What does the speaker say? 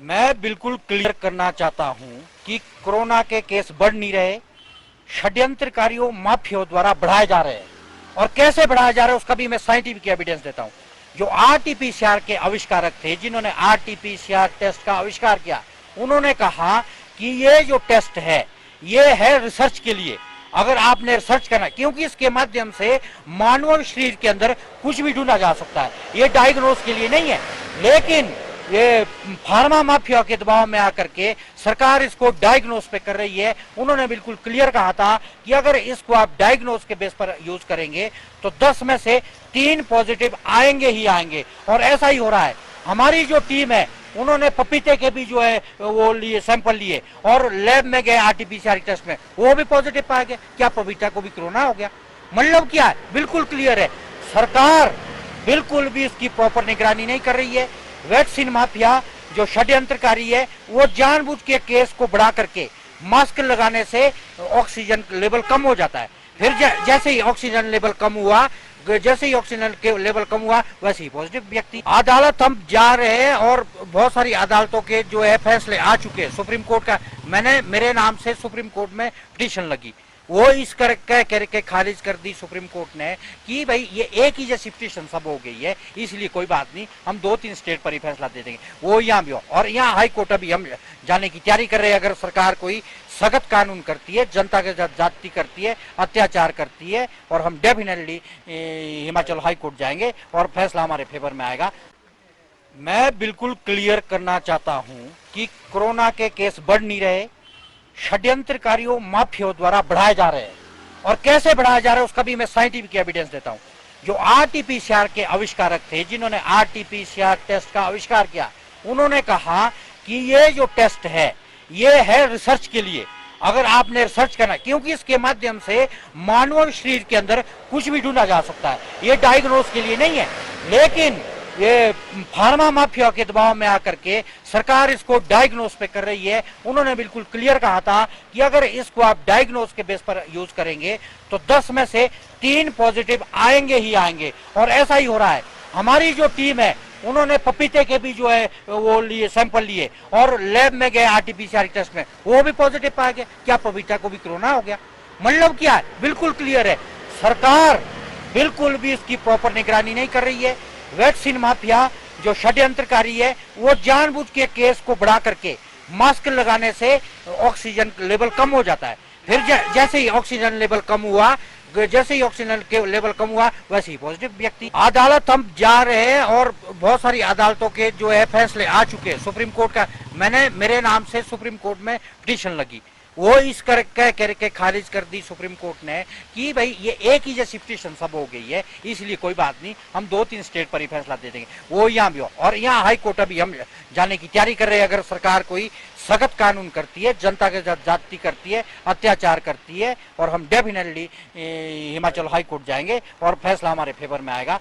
मैं बिल्कुल क्लियर करना चाहता हूं कि कोरोना के केस बढ़ नहीं रहे, षड्यंत्रकारियों माफियाओं द्वारा बढ़ाए जा रहे हैं। और कैसे बढ़ाया जा रहा है उसका भी मैं साइंटिफिक एविडेंस देता हूं। जो आरटीपीसीआर के आविष्कारक थे, जिन्होंने आरटीपीसीआर टेस्ट का आविष्कार किया, उन्होंने कहा कि ये जो टेस्ट है ये है रिसर्च के लिए। अगर आपने रिसर्च करना, क्योंकि इसके माध्यम से मानव शरीर के अंदर कुछ भी ढूंढा जा सकता है, ये डायग्नोस के लिए नहीं है। लेकिन ये फार्मा माफिया के दबाव में आकर के सरकार इसको डायग्नोस पे कर रही है। उन्होंने बिल्कुल क्लियर कहा था कि अगर इसको आप डायग्नोस के बेस पर यूज करेंगे तो 10 में से 3 पॉजिटिव आएंगे ही आएंगे, और ऐसा ही हो रहा है। हमारी जो टीम है उन्होंने पपीते के भी जो है वो लिए, सैंपल लिए और लैब में गए आरटीपीसीआर टेस्ट में, वो भी पॉजिटिव पाए गए। क्या पपीता को भी कोरोना हो गया? मतलब क्या है? बिल्कुल क्लियर है। सरकार बिल्कुल भी इसकी प्रॉपर निगरानी नहीं कर रही है। वैक्सीन माफिया जो षड्यंत्रकारी है वो जानबूझ के केस को बढ़ा करके, मास्क लगाने से ऑक्सीजन लेवल कम हो जाता है। फिर जैसे ही ऑक्सीजन लेवल कम हुआ, जैसे ही ऑक्सीजन के लेवल कम हुआ, वैसे ही पॉजिटिव व्यक्ति। अदालत हम जा रहे हैं और बहुत सारी अदालतों के जो है फैसले आ चुके हैं। सुप्रीम कोर्ट का मेरे नाम से सुप्रीम कोर्ट में पिटीशन लगी, वो इस करके खारिज कर दी सुप्रीम कोर्ट ने कि भाई ये एक ही जैसी पिटीशन सब हो गई है, इसलिए कोई बात नहीं, हम 2-3 स्टेट पर ही फैसला दे देंगे। वो यहाँ भी हो, और यहाँ हाई कोर्ट अभी हम जाने की तैयारी कर रहे हैं। अगर सरकार कोई सख्त कानून करती है, जनता के साथ जाति करती है, अत्याचार करती है, और हम डेफिनेटली हिमाचल हाई कोर्ट जाएंगे और फैसला हमारे फेवर में आएगा। मैं बिल्कुल क्लियर करना चाहता हूं कि कोरोना के केस बढ़ नहीं रहे, षड्यंत्रकारियों माफियाओं द्वारा बढ़ाए जा रहे हैं। और कैसे बढ़ाया जा रहा है उसका भी मैं साइंटिफिक एविडेंस देता हूं। जो आरटीपीसीआर के आविष्कारक थे, जिन्होंने आरटीपीसीआर टेस्ट का आविष्कार किया, उन्होंने कहा कि ये जो टेस्ट है ये है रिसर्च के लिए। अगर आपने रिसर्च करना, क्योंकि इसके माध्यम से मानव शरीर के अंदर कुछ भी ढूंढा जा सकता है, ये डायग्नोस के लिए नहीं है। लेकिन ये फार्मा माफिया के दबाव में आकर के सरकार इसको डायग्नोस पे कर रही है। उन्होंने बिल्कुल क्लियर कहा था कि अगर इसको आप डायग्नोस के बेस पर यूज करेंगे तो 10 में से 3 पॉजिटिव आएंगे ही आएंगे, और ऐसा ही हो रहा है। हमारी जो टीम है उन्होंने पपीते के भी जो है वो लिए, सैंपल लिए और लैब में गए आरटीपीसीआर टेस्ट में, वो भी पॉजिटिव पाए गए। क्या पपीता को भी कोरोना हो गया? मतलब क्या है? बिल्कुल क्लियर है। सरकार बिल्कुल भी इसकी प्रॉपर निगरानी नहीं कर रही है। वैक्सीन माफिया जो षड्यंत्रकारी है वो जानबूझ के केस को बढ़ा करके, मास्क लगाने से ऑक्सीजन लेवल कम हो जाता है। फिर जैसे ही ऑक्सीजन लेवल कम हुआ, जैसे ही ऑक्सीजन के लेवल कम हुआ, वैसे ही पॉजिटिव व्यक्ति। अदालत हम जा रहे हैं और बहुत सारी अदालतों के जो है फैसले आ चुके हैं। सुप्रीम कोर्ट का मेरे नाम से सुप्रीम कोर्ट में पिटीशन लगी, वो इस करके खारिज कर दी सुप्रीम कोर्ट ने कि भाई ये एक ही जैसी पिटीशन सब हो गई है, इसलिए कोई बात नहीं, हम 2-3 स्टेट पर ही फैसला दे देंगे। वो यहाँ भी हो, और यहाँ हाई कोर्ट अभी हम जाने की तैयारी कर रहे हैं। अगर सरकार कोई सख्त कानून करती है, जनता के साथ जाति करती है, अत्याचार करती है, और हम डेफिनेटली हिमाचल हाई कोर्ट जाएंगे और फैसला हमारे फेवर में आएगा।